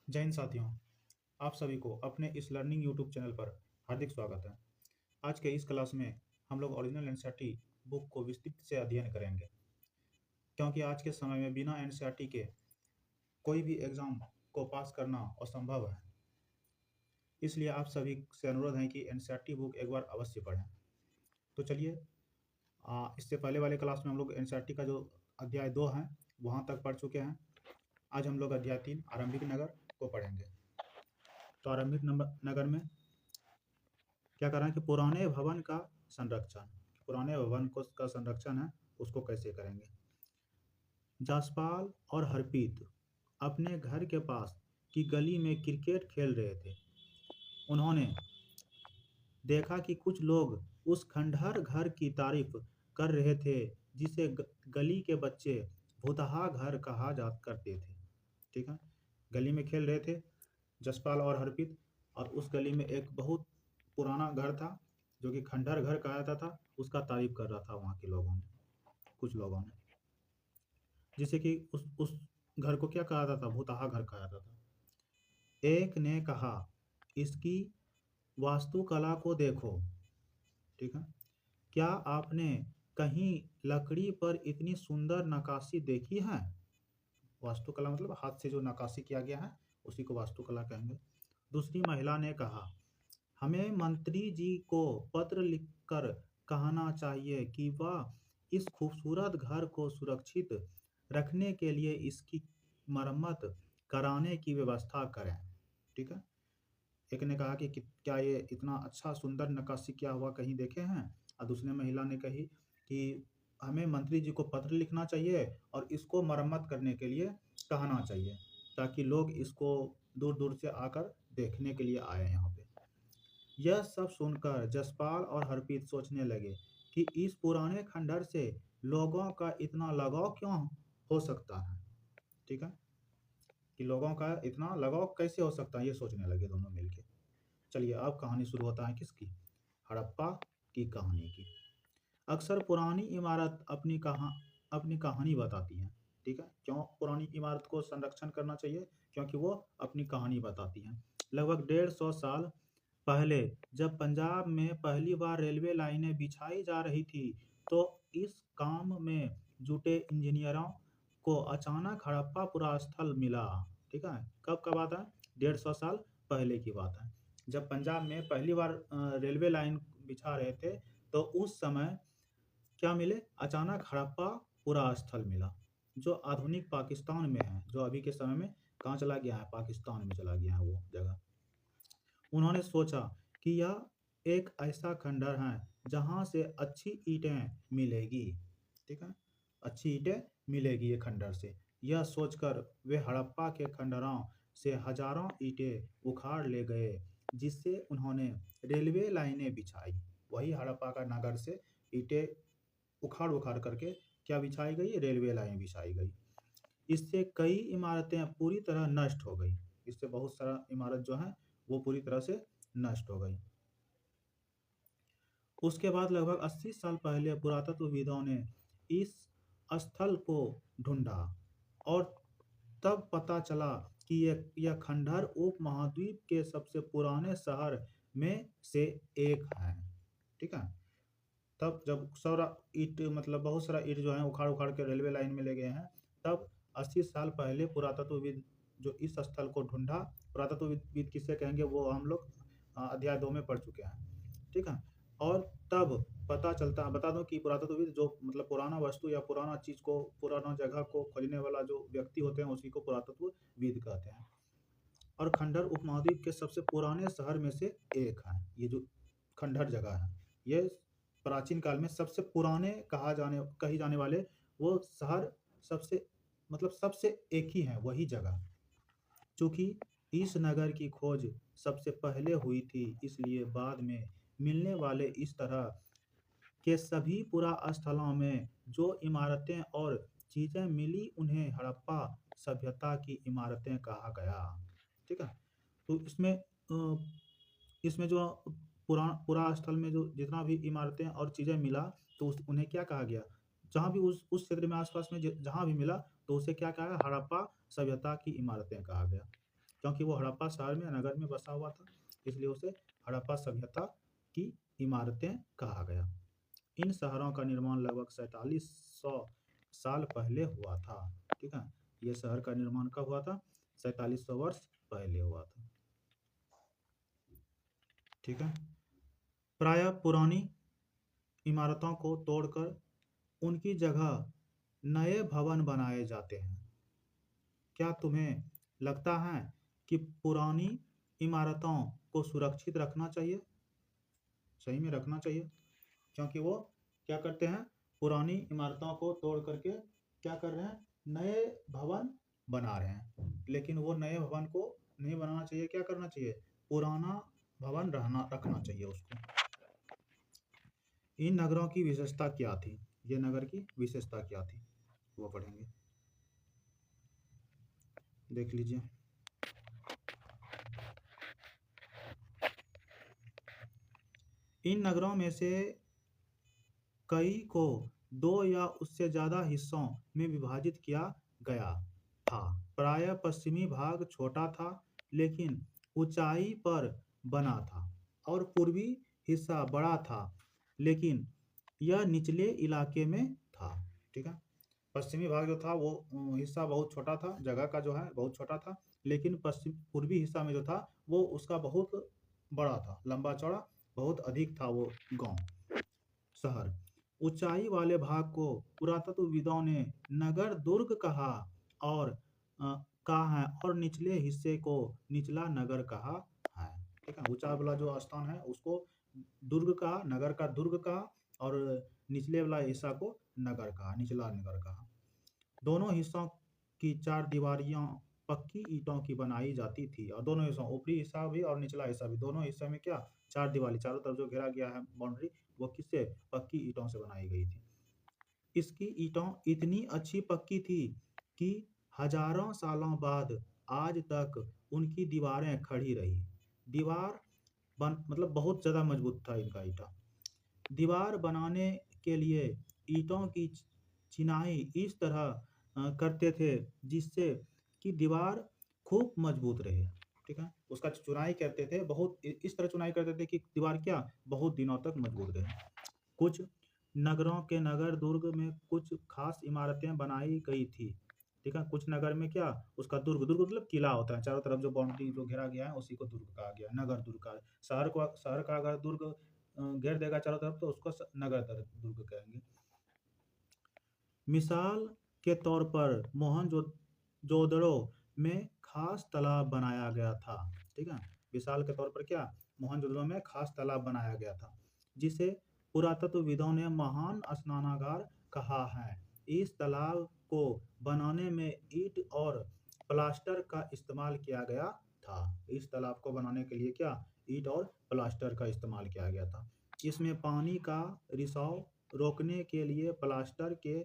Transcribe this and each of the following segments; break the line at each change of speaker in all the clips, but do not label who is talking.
जय हिंद साथियों, आप सभी को अपने इस लर्निंग यूट्यूब चैनल पर हार्दिक स्वागत है। आज के इस क्लास में हम लोग ओरिजिनल एनसीईआरटी बुक को विस्तृत से अध्ययन करेंगे, क्योंकि आज के समय में बिना एनसीईआरटी के कोई भी एग्ज़ाम को पास करना असंभव है। इसलिए आप सभी से अनुरोध है कि एनसीईआरटी बुक एक बार अवश्य पढ़ें। तो चलिए, इससे पहले वाले क्लास में हम लोग एनसीईआरटी का जो अध्याय 2 है वहाँ तक पढ़ चुके हैं। आज हम लोग अध्याय 3 आरंभिक नगर को पढ़ेंगे। तो आरंभिक नगर में क्या कर रहे हैं कि पुराने भवन का संरक्षण, पुराने भवन को का संरक्षण है उसको कैसे करेंगे। जसपाल और हरप्रीत अपने घर के पास की गली में क्रिकेट खेल रहे थे। उन्होंने देखा कि कुछ लोग उस खंडहर घर की तारीफ कर रहे थे जिसे गली के बच्चे भूतहा घर कहा जा करते थे। ठीक है, गली में खेल रहे थे जसपाल और हरप्रीत, और उस गली में एक बहुत पुराना घर था जो कि खंडहर घर कहा जाता था। उसका तारीफ कर रहा था वहाँ के लोगों ने, कुछ लोगों ने, जिसे कि उस घर को क्या कहा जाता था, भूतहा घर कहा जाता था। एक ने कहा, इसकी वास्तुकला को देखो। ठीक है, क्या आपने कहीं लकड़ी पर इतनी सुंदर नक्काशी देखी है। वास्तुकला मतलब हाथ से जो नक्काशी किया गया है उसी को वास्तुकला कहेंगे। दूसरी महिला ने कहा, हमें मंत्री जी को पत्र लिखकर कहना चाहिए कि वह इस खूबसूरत घर को सुरक्षित रखने के लिए इसकी मरम्मत कराने की व्यवस्था करें। ठीक है, एक ने कहा कि क्या ये इतना अच्छा सुंदर नक्काशी किया हुआ कहीं देखे हैं। और दूसरी महिला ने कही कि हमें मंत्री जी को पत्र लिखना चाहिए और इसको मरम्मत करने के लिए कहना चाहिए, ताकि लोग इसको दूर दूर से आकर देखने के लिए आए यहाँ पे। यह सब सुनकर जसपाल और हरप्रीत सोचने लगे कि इस पुराने खंडहर से लोगों का इतना लगाव क्यों हो सकता है। ठीक है, कि लोगों का इतना लगाव कैसे हो सकता है, ये सोचने लगे दोनों मिलके। चलिए, अब कहानी शुरू होता है किसकी, हड़प्पा की कहानी की। अक्सर पुरानी इमारत अपनी कहानी बताती है। ठीक है, क्यों पुरानी इमारत को संरक्षण करना चाहिए, क्योंकि वो अपनी कहानी बताती है। लगभग 150 साल पहले जब पंजाब में पहली बार रेलवे लाइनें बिछाई जा रही थी, तो इस काम में जुटे इंजीनियरों को अचानक हड़प्पा पुरा स्थल मिला। ठीक है, कब का बात है, 150 साल पहले की बात है। जब पंजाब में पहली बार रेलवे लाइन बिछा रहे थे, तो उस समय क्या मिले, अचानक हड़प्पा पुरा स्थल मिला, जो आधुनिक पाकिस्तान में है, जो अभी के समय में कहाँ चला गया है, पाकिस्तान में चला गया है वो जगह। उन्होंने सोचा कि यह एक ऐसा खंडहर है जहाँ से अच्छी ईंटें मिलेगी। ठीक है, अच्छी ईंटें मिलेगी ये खंडहर से। यह सोचकर वे हड़प्पा के खंडहरों से हजारों ईंटें उखाड़ ले गए, जिससे उन्होंने रेलवे लाइनें बिछाई। वही हड़प्पा का नगर से ईंटें उखाड़ उखाड़ करके क्या बिछाई गई, रेलवे लाइन बिछाई गई। इससे कई इमारतें पूरी तरह नष्ट हो गई। इससे बहुत सारा इमारत जो है वो पूरी तरह से नष्ट हो गई। उसके बाद लगभग 80 साल पहले पुरातत्वविदों ने इस स्थल को ढूंढा, और तब पता चला कि यह खंडहर उपमहाद्वीप के सबसे पुराने शहर में से एक है। ठीक है, तब जब सारा ईंट मतलब बहुत सारा ईंट जो है उखाड़ उखाड़ के रेलवे लाइन में ले गए हैं, तब 80 साल पहले पुरातत्वविद जो इस स्थल को ढूंढा। पुरातत्वविद किसे कहेंगे वो हम लोग अध्याय 2 में पढ़ चुके हैं। ठीक है, और तब पता चलता है, बता दो कि पुरातत्वविद जो मतलब पुराना वस्तु या पुराना चीज को, पुराना जगह को खोजने वाला जो व्यक्ति होते हैं उसी को पुरातत्वविद कहते हैं। और खंडहर उपमहाद्वीप के सबसे पुराने शहर में से एक है। ये जो खंडहर जगह है, ये प्राचीन काल में सबसे पुराने कही जाने वाले वो शहर सबसे मतलब सबसे एक ही है, वही जगह। चूंकि इस नगर की खोज सबसे पहले हुई थी, इसलिए बाद में मिलने वाले इस तरह के सभी पुरास्थलों में जो इमारतें और चीजें मिली उन्हें हड़प्पा सभ्यता की इमारतें कहा गया। ठीक है, तो इसमें जो पुरा स्थल में जो जितना भी इमारतें और चीजें मिला, तो उन्हें क्या कहा गया, जहाँ भी उस क्षेत्र में आसपास में जहाँ भी मिला तो उसे क्या कहा गया, हड़प्पा सभ्यता की इमारतें कहा गया। क्योंकि वो हड़प्पा शहर में नगर में बसा हुआ था, इसलिए उसे हड़प्पा सभ्यता की इमारतें कहा गया। इन शहरों का निर्माण लगभग 4700 साल पहले हुआ था। ठीक है, ये शहर का निर्माण कब हुआ था? 4700 वर्ष पहले हुआ था। ठीक है, प्रायः पुरानी इमारतों को तोड़कर उनकी जगह नए भवन बनाए जाते हैं। क्या तुम्हें लगता है कि पुरानी इमारतों को सुरक्षित रखना चाहिए? सही में रखना चाहिए, क्योंकि वो क्या करते हैं? पुरानी इमारतों को तोड़ करके क्या कर रहे हैं? नए भवन बना रहे हैं। लेकिन वो नए भवन को नहीं बनाना चाहिए, क्या करना चाहिए? पुराना भवन रखना चाहिए उसको। इन नगरों की विशेषता क्या थी? ये नगर की विशेषता क्या थी वो पढ़ेंगे, देख लीजिए। इन नगरों में से कई को दो या उससे ज़्यादा हिस्सों में विभाजित किया गया था। प्रायः पश्चिमी भाग छोटा था लेकिन ऊंचाई पर बना था, और पूर्वी हिस्सा बड़ा था लेकिन यह निचले इलाके में था। ठीक है, पश्चिमी भाग जो था वो हिस्सा बहुत छोटा था, जगह का जो है बहुत छोटा था, लेकिन पश्चिम पूर्वी हिस्सा में जो था वो उसका बहुत बड़ा था, लंबा चौड़ा बहुत अधिक था वो गांव शहर। ऊंचाई वाले भाग को पुरातत्वविदों ने नगर दुर्ग कहा और कहा है, और निचले हिस्से को निचला नगर कहा है। ठीक है, ऊंचा वाला जो स्थान है उसको दुर्ग कहा, नगर का दुर्ग कहा, और निचले वाला हिस्सा को नगर कहा, निचला नगर कहा। दोनों हिस्सों की चार दीवारियां पक्की ईंटों की बनाई जाती थी, और दोनों हिस्सों ऊपरी हिस्सा भी और निचला हिस्सा भी, दोनों हिस्से में क्या? चार दीवारी, चारों तरफ जो घेरा गया है बाउंड्री, वो किससे? पक्की ईंटों से बनाई गई थी। इसकी ईंटों इतनी अच्छी पक्की थी कि हजारों सालों बाद आज तक उनकी दीवारें खड़ी रही। दीवार मतलब बहुत ज़्यादा मजबूत था इनका ईंटा। दीवार बनाने के लिए ईंटों की चिनाई इस तरह करते थे जिससे कि दीवार खूब मजबूत रहे। ठीक है, उसका चुनाई करते थे, बहुत इस तरह चुनाई करते थे कि दीवार क्या? बहुत दिनों तक मजबूत रहे। कुछ नगरों के नगर दुर्ग में कुछ खास इमारतें बनाई गई थी। ठीक है, कुछ नगर में क्या? उसका दुर्ग, दुर्ग मतलब किला होता है, चारों तरफ जो बाउंड्री जो घेरा गया है उसी को दुर्ग कहा गया, नगर दुर्ग का। शहर का अगर दुर्ग घेर देगा चारों तरफ तो उसको नगर दुर्ग कहेंगे। मिसाल के तौर पर मोहनजोदड़ो में खास तालाब बनाया गया था। ठीक है, मिसाल के तौर पर क्या? मोहनजोदड़ो में खास तालाब बनाया गया था, जिसे पुरातत्वविदों ने महान स्नानागार कहा है। इस तालाब को बनाने में ईंट और प्लास्टर का इस्तेमाल किया गया था। इस तालाब को बनाने के लिए क्या? ईंट और प्लास्टर का इस्तेमाल किया गया था। इसमें पानी का रिसाव रोकने के लिए प्लास्टर के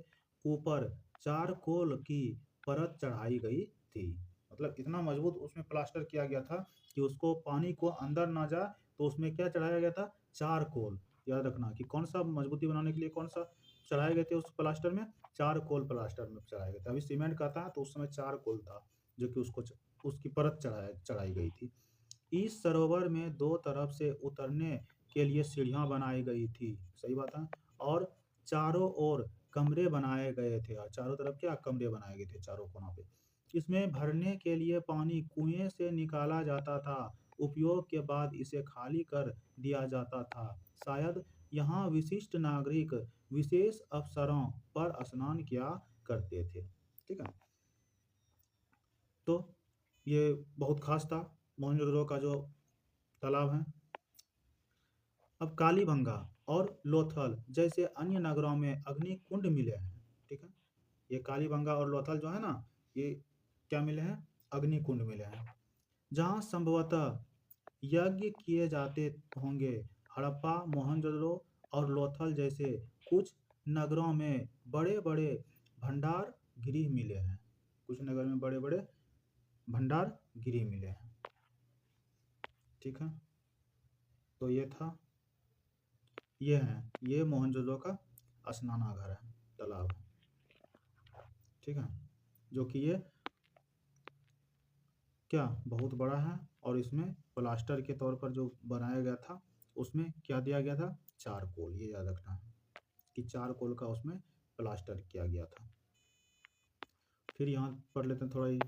ऊपर चारकोल की परत चढ़ाई गई थी। मतलब इतना मजबूत उसमें प्लास्टर किया गया था कि उसको पानी को अंदर ना जाए, तो उसमें क्या चढ़ाया गया था? चारकोल। याद रखना कि कौन सा मजबूती बनाने के लिए कौन सा चढ़ाए गए थे उस प्लास्टर में? चारकोल प्लास्टर में चढ़ाए गए थे। अभी सीमेंट का था तो उस समय चारकोल था जो कि उसकी परत चढ़ाई गई थी। इस सरोवर में दो तरफ से उतरने के लिए सीढ़ियां बनाई गई थी। सही बात है, और चारों ओर कमरे बनाए गए थे, और चारों तरफ क्या? कमरे बनाए गए थे चारों कोनों पे। इसमें भरने के लिए पानी कुएं से निकाला जाता था, उपयोग के बाद इसे खाली कर दिया जाता था। शायद यहाँ विशिष्ट नागरिक विशेष अवसरों पर स्नान किया करते थे। ठीक है, तो ये बहुत खास था मोहनजोदड़ो का जो तालाब है। अब कालीबंगा और लोथल जैसे अन्य नगरों में अग्निकुंड मिले हैं। ठीक है, ये कालीबंगा और लोथल जो है ना, ये क्या मिले हैं? अग्निकुंड मिले हैं, जहाँ संभवतः यज्ञ किए जाते होंगे। हड़प्पा, मोहनजोदड़ो और लोथल जैसे कुछ नगरों में बड़े बड़े भंडार गृह मिले हैं। कुछ नगर में बड़े बड़े भंडार गृह मिले हैं। ठीक है, तो ये मोहनजोदड़ो का स्नानागार है, तालाब है। ठीक है, जो कि ये क्या बहुत बड़ा है, और इसमें प्लास्टर के तौर पर जो बनाया गया था उसमें क्या दिया गया था, चारकोल। ये याद रखना है कि चारकोल का उसमें प्लास्टर किया गया था। फिर यहाँ पढ़ लेते हैं, थोड़ा ही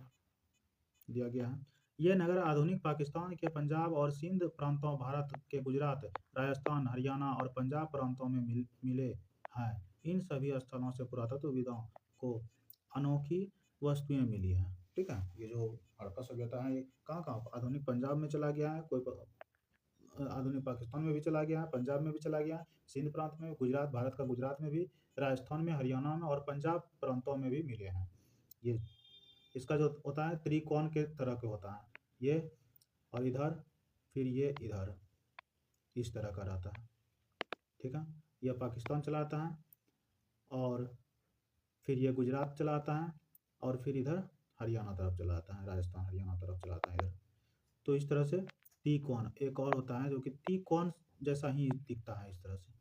दिया गया है। ये नगर आधुनिक पाकिस्तान के पंजाब और सिंध प्रांतों, भारत के गुजरात, राजस्थान, हरियाणा और पंजाब प्रांतों में मिले हैं। इन सभी स्थलों से पुरातत्वविदों को अनोखी वस्तुएं मिली हैं। ठीक है, ये जो हड़प्पा सभ्यता है, ये कहाँ कहाँ, आधुनिक पंजाब में चला गया है, आधुनिक पाकिस्तान में भी चला गया है, पंजाब में भी चला गया है, सिंध प्रांत में, गुजरात, भारत का गुजरात में भी, राजस्थान में, हरियाणा में और पंजाब प्रांतों में भी मिले हैं। ये इसका जो होता है त्रिकोण के तरह के होता है, ये और इधर, फिर ये इधर, इस तरह का रहता है। ठीक है, यह पाकिस्तान चलाता है, और फिर ये गुजरात चलाता है, और फिर इधर हरियाणा तरफ चलाता है, राजस्थान हरियाणा तरफ चलाता है इधर। तो इस तरह से त्रिकोण एक और होता है जो कि त्रिकोण जैसा ही दिखता है, इस तरह से।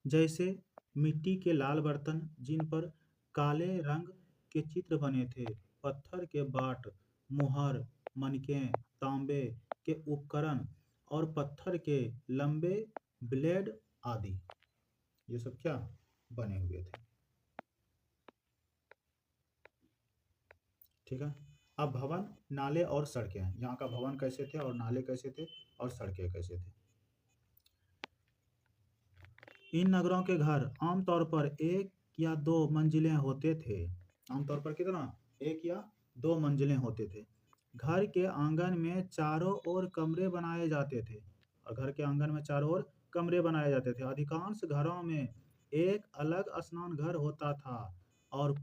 जैसे मिट्टी के लाल बर्तन जिन पर काले रंग के चित्र बने थे, पत्थर के बाट, मुहर, मनके, तांबे के उपकरण और पत्थर के लंबे ब्लेड आदि, ये सब क्या बने हुए थे। ठीक है, अब भवन, नाले और सड़कें, यहाँ का भवन कैसे थे और नाले कैसे थे और सड़कें कैसे थे। इन नगरों के घर आमतौर पर एक या दो मंजिलें होते थे। आमतौर पर कितना, एक या दो मंजिलें होते थे। घर के आंगन में चारों ओर कमरे बनाए जाते थे, और घर के आंगन में चारों ओर कमरे बनाए जाते थे। अधिकांश घरों में एक अलग स्नान घर होता था, और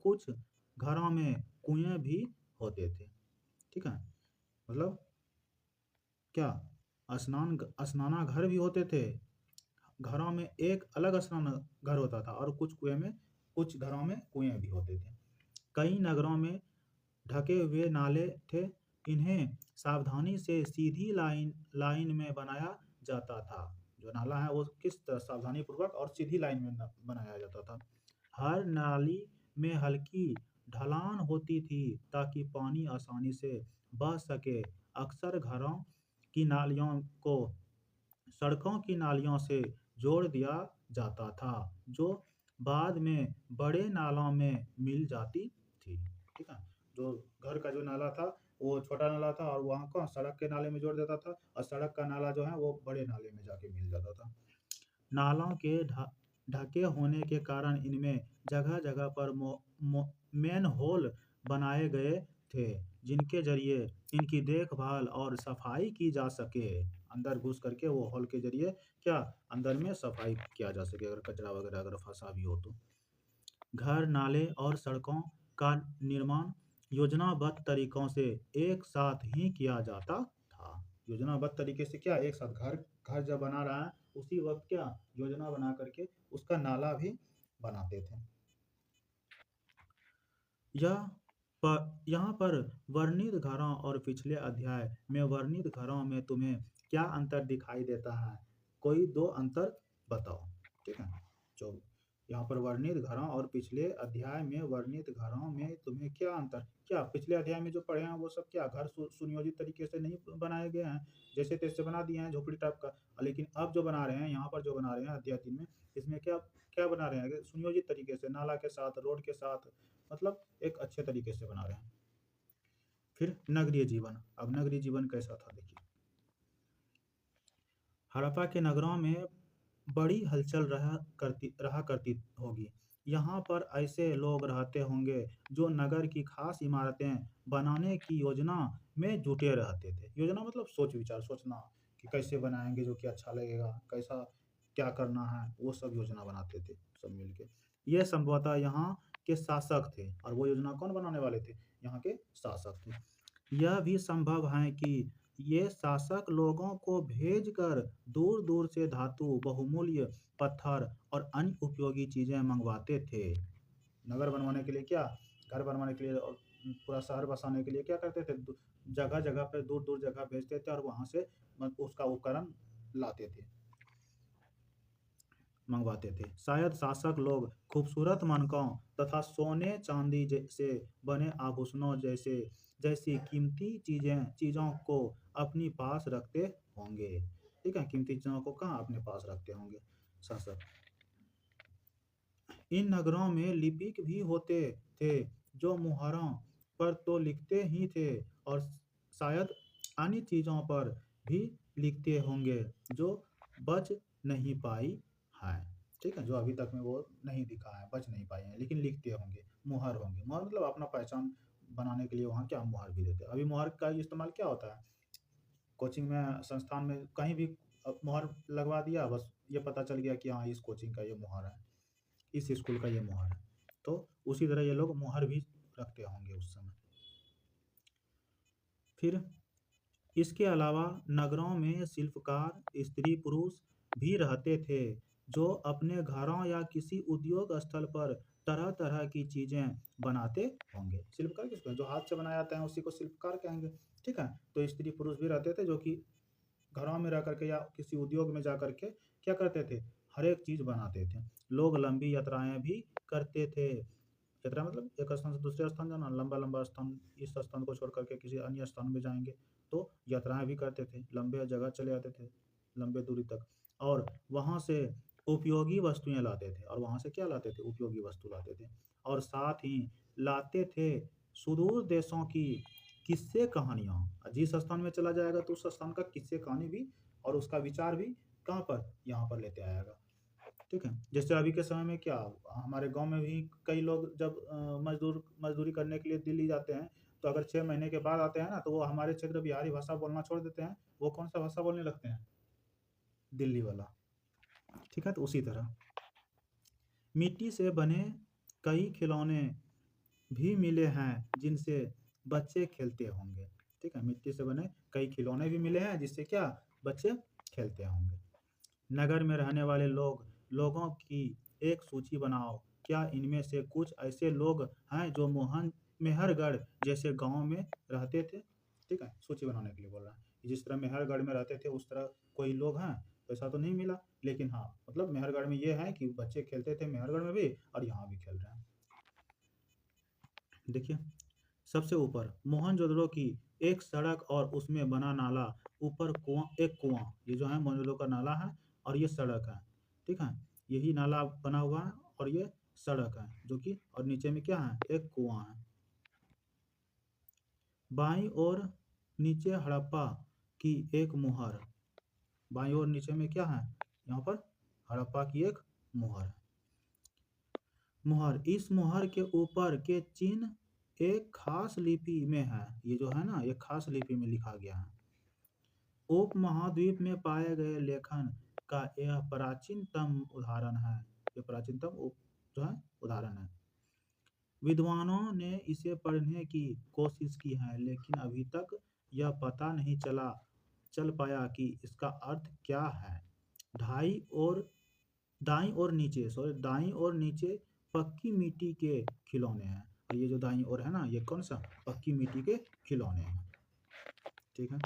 कुछ घरों में कुएं भी होते थे। ठीक है, मतलब क्या, स्नाना घर भी होते थे, घरों में एक अलग स्नान घर होता था, और कुछ घरों में कुएं भी होते थे। कई नगरों में ढके हुए नाले थे, इन्हें सावधानी से सीधी लाइन लाइन में बनाया जाता था। जो नाला है वो किस तरह सावधानी पूर्वक और सीधी लाइन में बनाया जाता था। हर नाली में हल्की ढलान होती थी ताकि पानी आसानी से बह सके। अक्सर घरों की नालियों को सड़कों की नालियों से जोड़ दिया जाता था, जो बाद में बड़े नालों में मिल जाती थी। ठीक है, जो घर का जो नाला था वो छोटा नाला था, और वहाँ को सड़क के नाले में जोड़ देता था, और सड़क का नाला जो है वो बड़े नाले में जाके मिल जाता था। नालों के ढके होने के कारण इनमें जगह जगह पर मेन होल बनाए गए थे, जिनके जरिए इनकी देखभाल और सफाई की जा सके। अंदर घुस करके वो होल के जरिए क्या, अंदर में सफाई किया जा सके, अगर कचरा वगैरह अगर फंसा भी हो तो। घर, नाले और सड़कों का निर्माण योजनाबद्ध तरीकों से एक साथ ही किया जाता था। योजनाबद्ध तरीके से क्या, एक साथ घर घर जब बना रहा है उसी वक्त क्या, योजना बना करके उसका नाला भी बनाते थे। यह यहाँ पर वर्णित घरों और पिछले अध्याय में वर्णित घरों में तुम्हें क्या अंतर दिखाई देता है, कोई दो अंतर बताओ। ठीक है, जो यहाँ पर वर्णित घरों और पिछले अध्याय में वर्णित घरों में तुम्हें क्या अंतर, क्या पिछले अध्याय में जो पढ़े हैं वो सब क्या घर सुनियोजित तरीके से नहीं बनाए गए हैं, जैसे तैसे बना दिए हैं झोपड़ी टाइप का। लेकिन अब जो बना रहे हैं, यहाँ पर जो बना रहे हैं अध्याय 3 में, इसमें क्या क्या बना रहे हैं, सुनियोजित तरीके से, नाला के साथ, रोड के साथ, मतलब एक अच्छे तरीके से बना रहे हैं। फिर नगरीय जीवन, अब नगरीय जीवन कैसा था देखिए। हड़प्पा के नगरों में बड़ी हलचल रहा करती होगी। यहाँ पर ऐसे लोग रहते होंगे जो नगर की खास इमारतें बनाने की योजना में जुटे रहते थे। योजना मतलब सोच विचार, सोचना कि कैसे बनाएंगे जो कि अच्छा लगेगा, कैसा क्या करना है, वो सब योजना बनाते थे सब मिलके। ये संभवतः यहाँ के शासक थे, और वो योजना कौन बनाने वाले थे, यहाँ के शासक थे। यह भी संभव है कि ये शासक लोगों को भेजकर दूर दूर से धातु, बहुमूल्य पत्थर और अन्य उपयोगी चीजें मंगवाते थे। नगर बनवाने के लिए क्या, घर बनवाने के लिए और पूरा शहर बसाने के लिए क्या करते थे, जगह जगह पे दूर दूर जगह भेजते थे, और वहां से उसका उपकरण लाते थे। मंगवाते थे। शायद शासक लोग खूबसूरत मनकों तथा सोने चांदी से बने आभूषणों जैसी कीमती चीज़ों को अपनी पास रखते होंगे। ठीक है, कीमती चीज़ों को कहाँ अपने पास रखते होंगे शासक। इन नगरों में लिपिक भी होते थे जो मुहरों पर तो लिखते ही थे और शायद अन्य चीज़ों पर भी लिखते होंगे जो बच नहीं पाई है। ठीक है, जो अभी तक में वो नहीं दिखा है, बच नहीं पाई है, लेकिन लिखते होंगे, मुहर होंगे। मुहर मतलब अपना पहचान बनाने के लिए वहाँ क्या मुहर भी देते हैं। अभी मुहर का इस्तेमाल क्या होता है, कोचिंग में, संस्थान में, कहीं भी मुहर लगवा दिया, बस ये पता चल गया कि हाँ इस कोचिंग का ये मुहर है, इस स्कूल का ये मुहर है। तो उसी तरह ये लोग मुहर भी रखते होंगे उस समय। फिर इसके अलावा नगरों में शिल्पकार स्त्री पुरुष भी रहते थे जो अपने घरों या किसी उद्योग स्थल पर तरह तरह की चीजें बनाते होंगे। शिल्पकार किसको है? जो हाथ से बनाया जाता है उसी को शिल्पकार कहेंगे। ठीक है, तो स्त्री पुरुष भी रहते थे जो कि घरों में रह करके या किसी उद्योग में जा करके क्या करते थे, हर एक चीज बनाते थे। लोग लंबी यात्राएं भी करते थे। यात्रा मतलब एक स्थान से दूसरे स्थान जाना, लंबा लंबा स्थान, इस स्थान को छोड़ करके किसी अन्य स्थान में जाएंगे, तो यात्राएं भी करते थे, लंबे जगह चले जाते थे, लंबे दूरी तक, और वहां से उपयोगी वस्तुएं लाते थे। और वहां से क्या लाते थे, उपयोगी वस्तु लाते थे। और साथ ही लाते थे सुदूर देशों की किस्से कहानियां। जिस स्थान में चला जाएगा तो उस स्थान का किस्से कहानी भी और उसका विचार भी कहाँ पर, यहाँ पर लेते आएगा। ठीक है, जैसे अभी के समय में क्या, हमारे गांव में भी कई लोग जब मजदूरी करने के लिए दिल्ली जाते हैं, तो अगर 6 महीने के बाद आते हैं ना, तो वो हमारे क्षेत्र बिहारी भाषा बोलना छोड़ देते हैं, वो कौन सा भाषा बोलने लगते हैं, दिल्ली वाला। ठीक है, तो उसी तरह मिट्टी से बने कई खिलौने भी मिले हैं जिनसे बच्चे खेलते होंगे। ठीक है, मिट्टी से बने कई खिलौने भी मिले हैं जिससे क्या, बच्चे खेलते होंगे। नगर में रहने वाले लोगों की एक सूची बनाओ। क्या इनमें से कुछ ऐसे लोग हैं जो मोहन मेहरगढ़ जैसे गांव में रहते थे? ठीक है, सूची बनाने के लिए बोल रहा है। जिस तरह मेहरगढ़ में रहते थे उस तरह कोई लोग हैं, वैसा तो नहीं मिला, लेकिन हाँ मतलब मेहरगढ़ में ये है कि बच्चे खेलते थे मेहरगढ़ में भी और यहाँ भी खेल रहे हैं। देखिए, सबसे ऊपर मोहनजोदड़ो की एक सड़क और उसमें बना नाला, ऊपर एक कुआं, ये जो है मोहनजोदड़ो का नाला है और ये सड़क है। ठीक है, यही नाला बना हुआ है और ये सड़क है जो कि, और नीचे में क्या है, एक कुआं है। बाईं ओर नीचे हड़प्पा की एक मुहर, बाईं ओर नीचे में क्या है, यहाँ पर हड़प्पा की एक मुहर है। मुहर, इस मुहर के ऊपर के चिन्ह एक खास लिपि में है। ये जो है ना, एक खास लिपि में लिखा गया है। उप महाद्वीप में पाए गए लेखन का यह प्राचीनतम उदाहरण है। ये प्राचीनतम जो है उदाहरण है। विद्वानों ने इसे पढ़ने की कोशिश की है, लेकिन अभी तक यह पता नहीं चल पाया कि इसका अर्थ क्या है। ढाई और दाईं और नीचे पक्की मिट्टी के खिलौने हैं। और ये जो दाईं ओर है ना, ये कौन सा, पक्की मिट्टी के खिलौने हैं। ठीक है,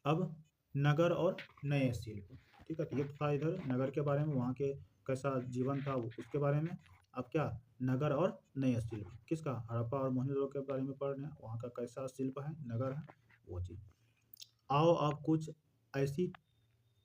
अब नगर और नए शिल्प। ठीक है, तो ये था इधर नगर के बारे में, वहाँ के कैसा जीवन था उसके बारे में। अब क्या, नगर और नए शिल्प किसका, हड़प्पा और मोहनजोदड़ो के बारे में पढ़ रहे हैं, वहाँ का कैसा शिल्प है, नगर है, वो चीज़। आओ अब कुछ ऐसी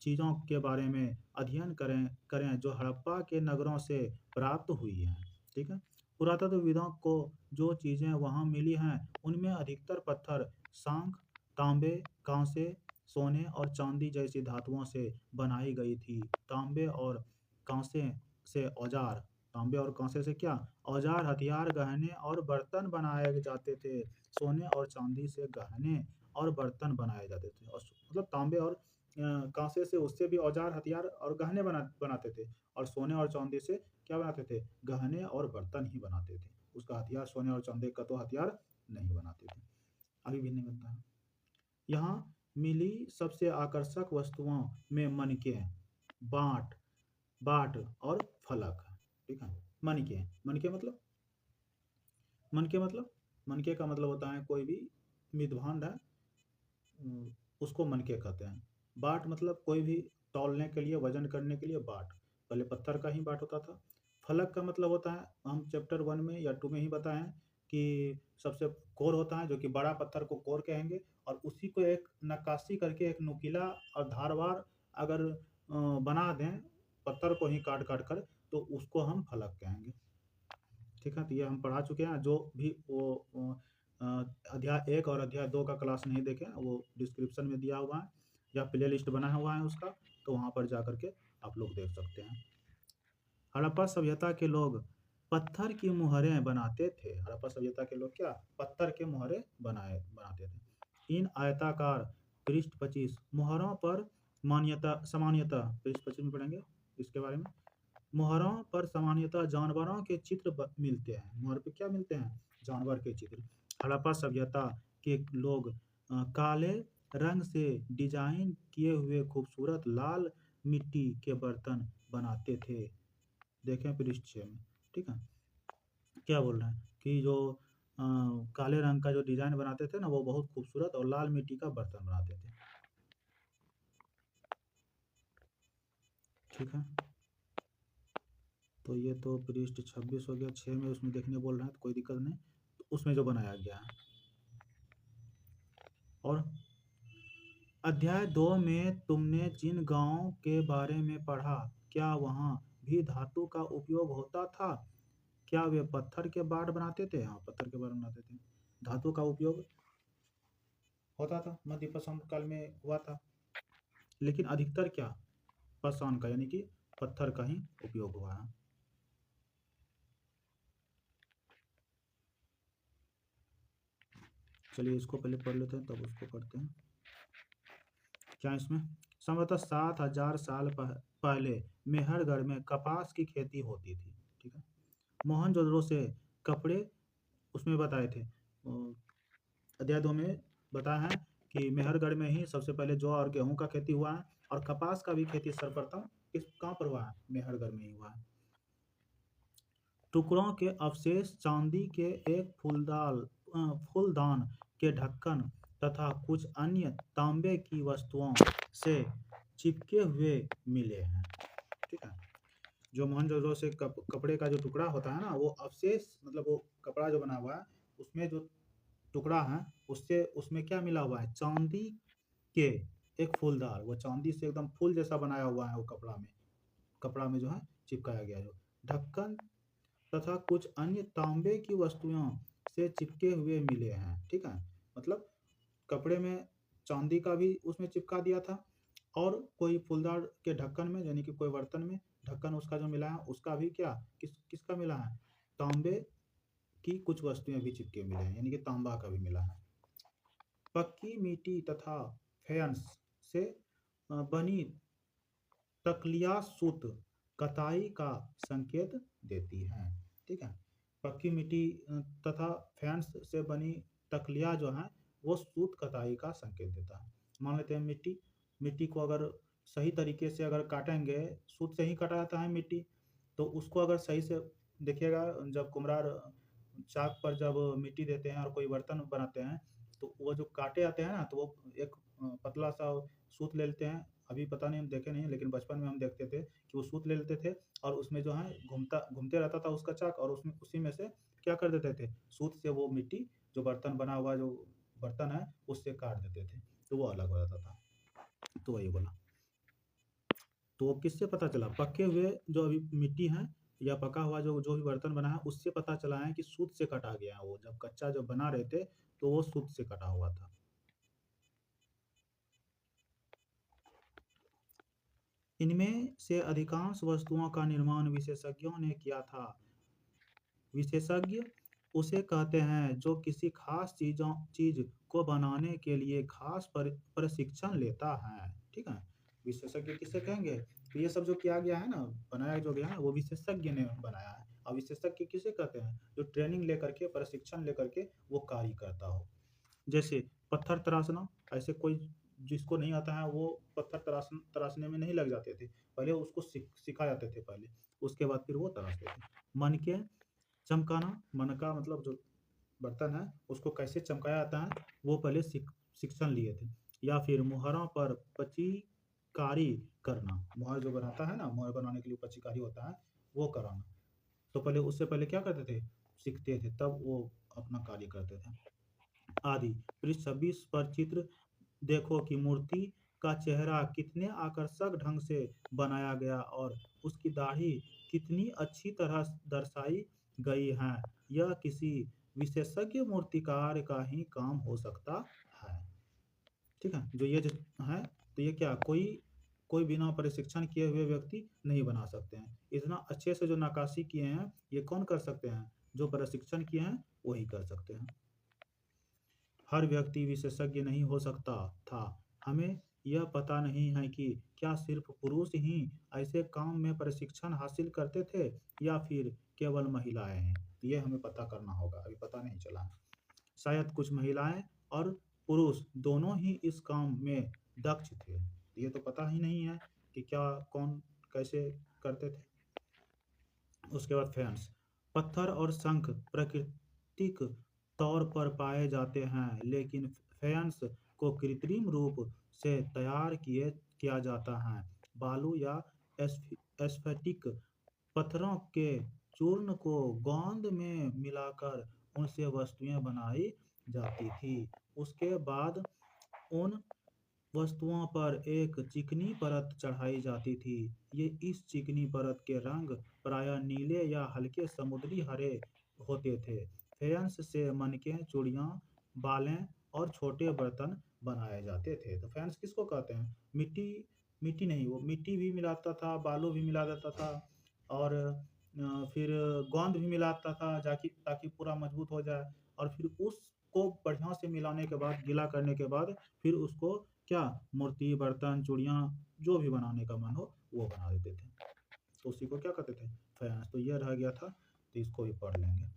चीज़ों के बारे में अध्ययन करें जो हड़प्पा के नगरों से प्राप्त हुई हैं। ठीक है, पुरातत्वविदों को जो चीज़ें वहाँ मिली हैं उनमें अधिकतर पत्थर, शंख, तांबे, कांसे, सोने और चांदी जैसी धातुओं से बनाई गई थी। कांसे तांबे और कांसे से क्या, औजार, हथियार, गहने और बर्तन बनाए जाते थे। सोने और चांदी से गहने और बर्तन बनाए जाते थे, और मतलब तांबे और कांसे से उससे भी औजार, हथियार और गहने बनाते थे। और सोने और चांदी से क्या बनाते थे, गहने और बर्तन ही बनाते थे। उसका हथियार, सोने और चांदी का तो हथियार नहीं बनाते थे। आगे भी नहीं बनता है। यहाँ मिली सबसे आकर्षक वस्तुओं में मनके, बाट बाट और फलक है। ठीक है, मनके, मनके मतलब मनके का मतलब होता है कोई भी मितभांड है, उसको मनके कहते हैं। बाट मतलब कोई भी तौलने के लिए, वजन करने के लिए बाट। पहले पत्थर का ही बाट होता था। फलक का मतलब होता है, हम चैप्टर 1 में या 2 में ही बताए हैं कि सबसे कोर होता है, जो कि बड़ा पत्थर को कोर कहेंगे, और उसी को एक नक्काशी करके एक नुकीला और धारवार अगर बना दें पत्थर को ही काट काट कर, तो उसको हम फलक कहेंगे। ठीक है, तो ये हम पढ़ा चुके हैं। जो भी वो अ, अध्याय 1 और अध्याय 2 का क्लास नहीं देखे वो डिस्क्रिप्शन में दिया हुआ है या प्ले लिस्ट बना हुआ है उसका, तो वहाँ पर जा करके आप लोग देख सकते हैं। हड़प्पा सभ्यता के लोग पत्थर की मुहरें बनाते थे। हड़प्पा सभ्यता के लोग क्या पत्थर के मुहरें बनाते थे। इन आयताकार पृष्ठ 25 मुहरों पर मान्यता सामान्यतः पृष्ठ 25 में पढ़ेंगे इसके बारे में। मुहरों पर सामान्यतः जानवरों के चित्र मिलते हैं। मुहर पे क्या मिलते हैं? जानवर के चित्र। हड़प्पा सभ्यता के लोग काले रंग से डिजाइन किए हुए खूबसूरत लाल मिट्टी के बर्तन बनाते थे। देखें पृष्ठ 6 में। ठीक है, क्या बोल रहे हैं कि जो अ, काले रंग का जो डिजाइन बनाते थे ना, वो बहुत खूबसूरत और लाल मिट्टी का बर्तन बनाते थे। ठीक है, तो ये तो पृष्ठ 26 हो गया। 6 में उसमें देखने बोल रहे हैं तो कोई दिक्कत नहीं, तो उसमें जो बनाया गया है। और अध्याय 2 में तुमने जिन गांवों के बारे में पढ़ा, क्या वहां भी धातु का उपयोग होता था? क्या वे पत्थर के बाट बनाते थे? हाँ, पत्थर के बाट बनाते थे। धातु का उपयोग होता था, मध्य पाषाण काल में हुआ था, लेकिन अधिकतर क्या पाषाण का यानी कि पत्थर का ही उपयोग हुआ है। चलिए इसको पहले पढ़ लेते हैं तब उसको पढ़ते हैं। क्या इसमें संभवतः 7,000 साल पहले मेहरगढ़ में कपास की खेती होती थी। ठीक है, मोहनजोदड़ो से कपड़े उसमें बताए थे, अध्याय 2 में बताया है कि मेहरगढ़ में ही सबसे पहले जौ और गेहूं का खेती हुआ है, और कपास का भी खेती सर्वप्रथम किस कहाँ पर हुआ है? मेहरगढ़ में ही हुआ है। टुकड़ों के अवशेष चांदी के एक फूलदान के ढक्कन तथा कुछ अन्य तांबे की वस्तुओं से चिपके हुए मिले हैं। ठीक है, जो मोहनजोदड़ो से कपड़े का जो टुकड़ा होता है ना, वो अवशेष मतलब वो कपड़ा जो बना हुआ है उसमें जो टुकड़ा है उससे उसमें क्या मिला हुआ है? चांदी के एक फूलदार, वो चांदी से एकदम फूल जैसा बनाया हुआ है वो कपड़ा में जो है चिपकाया गया जो ढक्कन तथा कुछ अन्य तांबे की वस्तुओं से चिपके हुए मिले हैं। ठीक है, मतलब कपड़े में चांदी का भी उसमें चिपका दिया था, और कोई फूलदार के ढक्कन में यानी कि कोई बर्तन में ढक्कन उसका जो मिला है उसका भी क्या किसका मिला है? तांबे की कुछ वस्तुएं भी चिपके मिले हैं, यानी कि तांबा का भी मिला है। पक्की मिट्टी तथा फैंस से बनी तकलिया सूत कताई का संकेत देती है। ठीक है, पक्की मिट्टी तथा फैंस से बनी तकलिया जो है वो सूत कताई का संकेत देता है। मान लेते हैं मिट्टी मिट्टी को अगर सही तरीके से अगर काटेंगे, सूत से ही काटा जाता है मिट्टी, तो उसको अगर सही से देखिएगा, जब कुम्हार चाक पर जब मिट्टी देते हैं और कोई बर्तन बनाते हैं, तो वो जो काटे जाते हैं ना, तो वो एक पतला सा सूत ले लेते हैं। अभी पता नहीं हम देखे नहीं, लेकिन बचपन में हम देखते थे कि वो सूत ले लेते थे और उसमें जो है घूमते रहता था उसका चाक, और उसमें उसी में से क्या कर देते थे, सूत से वो मिट्टी जो बर्तन बना हुआ जो बर्तन है उससे काट देते थे, तो वो अलग हो जाता था। तो वही बोला। तो किससे पता चला? पके हुए जो अभी मिट्टी है या पका हुआ जो जो भी बर्तन बना है उससे पता चला है कि सूत से कटा गया है। वो जब कच्चा जब बना रहे थे तो वो सूत से कटा हुआ था। इनमें से अधिकांश वस्तुओं का निर्माण विशेषज्ञों ने किया था। विशेषज्ञ उसे कहते हैं जो किसी खास चीज को बनाने के लिए खास प्रशिक्षण लेता है। ठीक है, विशेषज्ञ किसे कहेंगे? तो ये सब जो किया गया है ना, बनाया जो गया है वो विशेषज्ञ ने बनाया है। और विशेषज्ञ किसे कहते हैं? जो ट्रेनिंग लेकर के प्रशिक्षण लेकर के वो कार्य करता हो। जैसे पत्थर तराशना, ऐसे कोई जिसको नहीं आता है वो पत्थर तराशने में नहीं लग जाते थे, पहले उसको सिखा जाते थे पहले, उसके बाद फिर वो तराशते थे। मनके चमकाना, मनका मतलब जो बर्तन है उसको कैसे चमकाया जाता है वो पहले शिक्षण लिए थे। या फिर मुहरों पर पच्चीकारी करना, मोहर जो बनाता है ना, मोहर बनाने के लिए पच्चीकारी होता है, वो कराना। तो पहले उससे पहले क्या करते थे, सीखते थे, तब वो अपना कार्य करते थे आदि। पृष्ठ 26 पर चित्र देखो कि मूर्ति का चेहरा कितने आकर्षक ढंग से बनाया गया और उसकी दाढ़ी कितनी अच्छी तरह दर्शाई गई है। यह किसी विशेषज्ञ मूर्तिकार का ही काम हो सकता है। ठीक है, जो ये जो है, तो ये क्या, कोई कोई बिना प्रशिक्षण किए हुए व्यक्ति नहीं बना सकते हैं। इतना अच्छे से जो नक्काशी किए हैं, ये कौन कर सकते हैं, जो प्रशिक्षण किए हैं वही कर सकते हैं। हर व्यक्ति विशेषज्ञ नहीं हो सकता था। हमें यह पता नहीं है कि क्या सिर्फ पुरुष ही ऐसे काम में प्रशिक्षण हासिल करते थे या फिर केवल महिलाएं हैं। ये हमें पता करना होगा, अभी पता नहीं चला है। शायद कुछ महिलाएं और पुरुष दोनों ही इस काम में दक्ष थे। ये तो पता ही नहीं है कि क्या, कौन कैसे करते थे। उसके बाद फैंस, पत्थर और शंख प्राकृतिक तौर पर पाए जाते हैं, लेकिन फैंस को कृत्रिम रूप से तैयार किया जाता है। बालू या एस्फेटिक पत्थरों के चूर्ण को गोंद में मिलाकर उनसे वस्तुएं बनाई जाती थी। उसके बाद उन वस्तुओं पर एक चिकनी परत चढ़ाई जाती थी। ये इस चिकनी परत के रंग प्रायः नीले या हल्के समुद्री हरे होते थे। फेयंस से मनकें, चूड़ियाँ, बालें और छोटे बर्तन बनाए जाते थे। तो फेयंस किसको कहते हैं? मिट्टी, मिट्टी नहीं, वो मिट्टी भी मिलाता था, बालू भी मिला देता था, और फिर गोंद भी मिलाता था जाकि ताकि पूरा मजबूत हो जाए। और फिर उसको बढ़िया से मिलाने के बाद, गीला करने के बाद, फिर उसको क्या, मूर्ति, बर्तन, चूड़ियाँ, जो भी बनाने का मन हो वो बना देते थे। तो उसी को क्या कहते थे, फाइनेंस। तो ये रह गया था, तो इसको भी पढ़ लेंगे।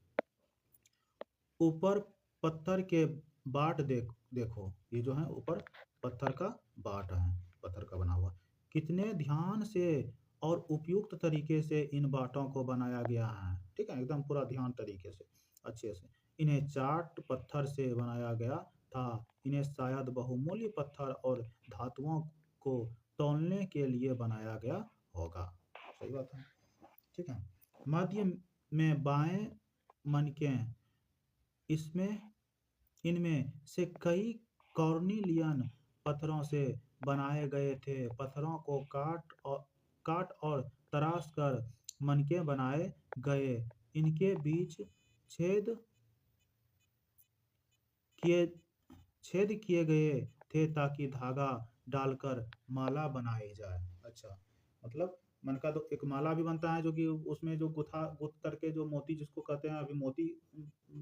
ऊपर पत्थर के बाट देखो, ये जो है ऊपर पत्थर का बाट है, पत्थर का बना हुआ। कितने ध्यान से और उपयुक्त तरीके से इन बाटों को बनाया गया है। ठीक है, एकदम पूरा ध्यान तरीके से, अच्छे से। इन्हें चाट पत्थर से बनाया गया था। इन्हें शायद बहुमूल्य पत्थर और धातुओं को तौलने के लिए बनाया गया होगा। सही बात है। ठीक है, मध्य में बाएं मनकें, इसमें इनमें से कई कॉर्निलियन पत्थरों से बनाए गए थे। पत्थरों को काट और तराश कर मनके बनाए गए। इनके बीच छेद किए छेद किए गए थे ताकि धागा डालकर माला बनाई जाए। अच्छा, मतलब मनका तो एक माला भी बनता है, जो कि उसमें जो गुथ करके जो मोती जिसको कहते हैं, अभी मोती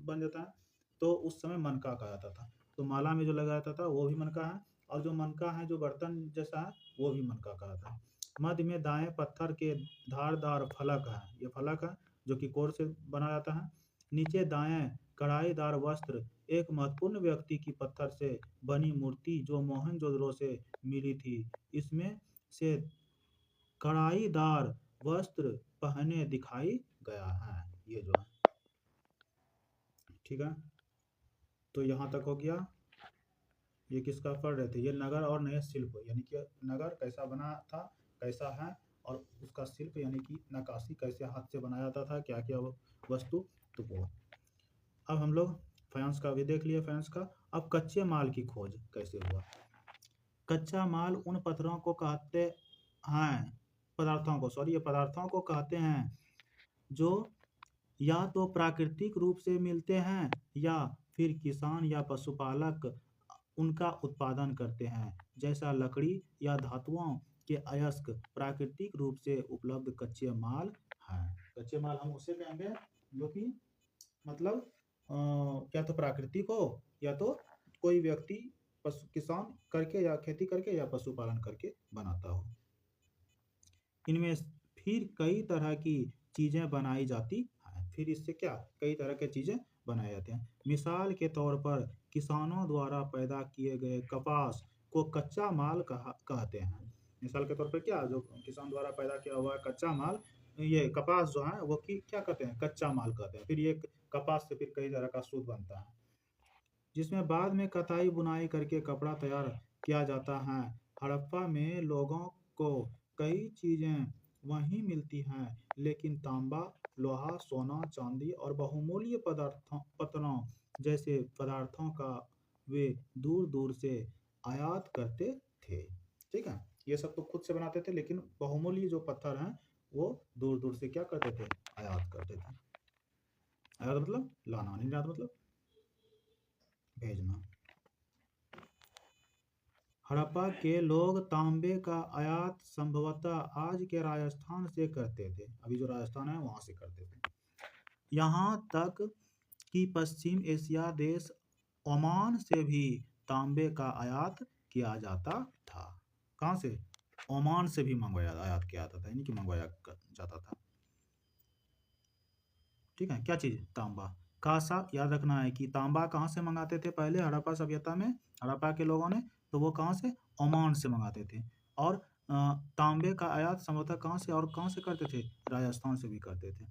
बन जाता है, तो उस समय मनका कहा जाता था। तो माला में जो लगाया जाता था वो भी मनका है, और जो मनका है जो बर्तन जैसा है वो भी मनका कहा जाता है। मध्य में दाएं पत्थर के धारदार फलक है, ये फलक है जो कि कोर से बनाया जाता है। नीचे दाएं कढ़ाईदार वस्त्र, एक महत्वपूर्ण व्यक्ति की पत्थर से बनी मूर्ति जो मोहनजोदड़ो से मिली थी। इसमें से कढ़ाईदार वस्त्र पहने दिखाई गया है, ये जो है। ठीक है, तो यहाँ तक हो गया। ये किसका पढ़ रहे थे, ये नगर और नए शिल्प, यानी कि नगर कैसा बना था, कैसा है, और उसका शिल्प यानी कि नक्काशी कैसे हाथ से बनाया जाता था, क्या क्या वस्तु, तो वो। अब हम लोग फाइनेंस का भी देख लिया, फाइनेंस का। अब कच्चे माल की खोज कैसे हुआ। कच्चा माल उन पत्थरों को कहते हैं, ये पदार्थों को कहते हैं जो या तो प्राकृतिक रूप से मिलते हैं या फिर किसान या पशुपालक उनका उत्पादन करते हैं। जैसा लकड़ी या धातुओं के अयस्क प्राकृतिक रूप से उपलब्ध कच्चे माल हैं। कच्चे माल हम उसे कहेंगे जो कि मतलब या तो प्राकृतिक हो, या तो कोई व्यक्ति पशु किसान करके या खेती करके या पशुपालन करके बनाता हो। इनमें फिर कई तरह की चीजें बनाई जाती हैं। फिर इससे क्या, कई तरह की चीजें बनाए जाते हैं। मिसाल के तौर पर किसानों द्वारा पैदा किए गए कपास को कच्चा माल कहते हैं। मिसाल के तौर पर क्या, जो किसान द्वारा पैदा किया हुआ कच्चा माल, ये कपास जो है वो क्या कहते हैं, कच्चा माल कहते हैं। फिर ये कपास से फिर कई तरह का सूत बनता है, जिसमें बाद में कताई बुनाई करके कपड़ा तैयार किया जाता है। हड़प्पा में लोगों को कई चीजें वहीं मिलती हैं, लेकिन तांबा, लोहा, सोना, चांदी और बहुमूल्य पत्थरों जैसे पदार्थों का वे दूर दूर से आयात करते थे। ठीक है, ये सब तो खुद से बनाते थे, लेकिन बहुमूल्य जो पत्थर हैं वो दूर दूर से क्या करते थे, आयात करते थे। आयात मतलब लाना, निर्यात मतलब भेजना। हड़प्पा के लोग तांबे का आयात संभवतः आज के राजस्थान से करते थे, अभी जो राजस्थान है वहां से करते थे। यहाँ तक कि पश्चिम एशिया देश ओमान से भी तांबे का आयात किया जाता था। कहाँ से? ओमान से भी मंगवाया, आयात किया जाता था, यानी कि मंगवाया जाता था। ठीक है, क्या चीज? तांबा। कांसा, याद रखना है कि तांबा कहाँ से मंगाते थे पहले हड़प्पा सभ्यता में, हड़प्पा के लोगों ने, तो वो कहाँ से? ओमान से मंगाते थे। और तांबे का आयात संभवतः कहाँ से और कहाँ से करते थे? राजस्थान से भी करते थे।